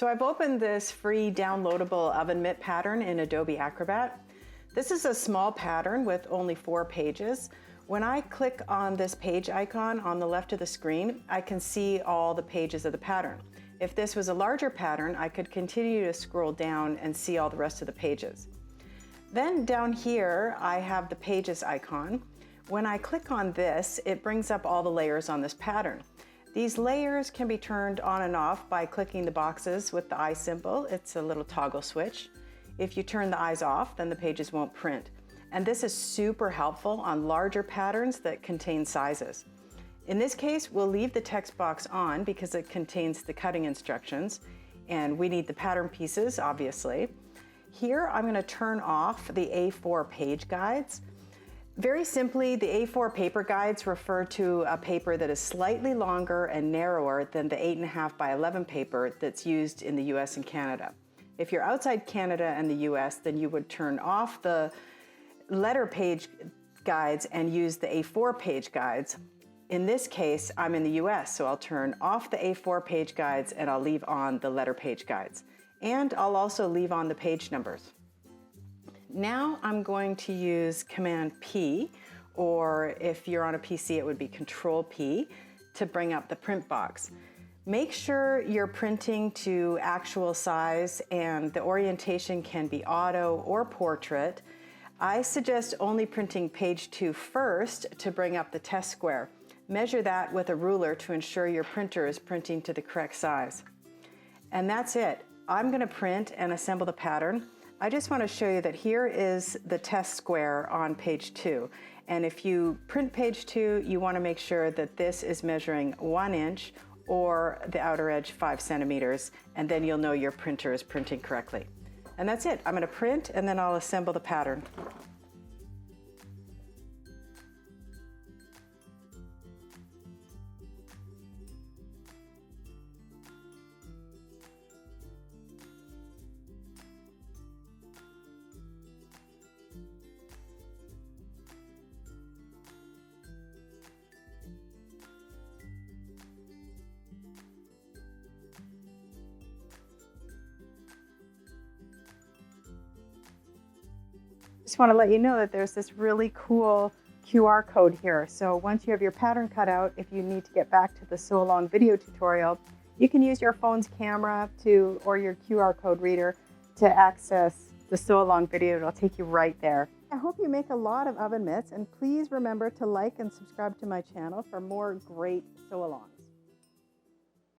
So I've opened this free downloadable oven mitt pattern in Adobe Acrobat. This is a small pattern with only 4 pages. When I click on this page icon on the left of the screen, I can see all the pages of the pattern. If this was a larger pattern, I could continue to scroll down and see all the rest of the pages. Then down here, I have the pages icon. When I click on this, it brings up all the layers on this pattern. These layers can be turned on and off by clicking the boxes with the eye symbol. It's a little toggle switch. If you turn the eyes off, then the pages won't print. And this is super helpful on larger patterns that contain sizes. In this case, we'll leave the text box on because it contains the cutting instructions, and we need the pattern pieces, obviously. Here, I'm going to turn off the A4 page guides. Very simply, the A4 paper guides refer to a paper that is slightly longer and narrower than the 8.5 by 11 paper that's used in the US and Canada. If you're outside Canada and the US, then you would turn off the letter page guides and use the A4 page guides. In this case, I'm in the US, so I'll turn off the A4 page guides and I'll leave on the letter page guides. And I'll also leave on the page numbers. Now I'm going to use Command P, or if you're on a PC, it would be Control P, to bring up the print box. Make sure you're printing to actual size, and the orientation can be auto or portrait. I suggest only printing page 2 first to bring up the test square. Measure that with a ruler to ensure your printer is printing to the correct size. And that's it. I'm going to print and assemble the pattern. I just want to show you that here is the test square on page 2. And if you print page 2, you want to make sure that this is measuring 1 inch or the outer edge 5 centimeters, and then you'll know your printer is printing correctly. And that's it. I'm going to print and then I'll assemble the pattern. Just want to let you know that there's this really cool QR code here. So once you have your pattern cut out, if you need to get back to the Sew Along video tutorial, you can use your phone's camera or your QR code reader to access the Sew Along video. It'll take you right there. I hope you make a lot of oven mitts, and please remember to like and subscribe to my channel for more great sew alongs.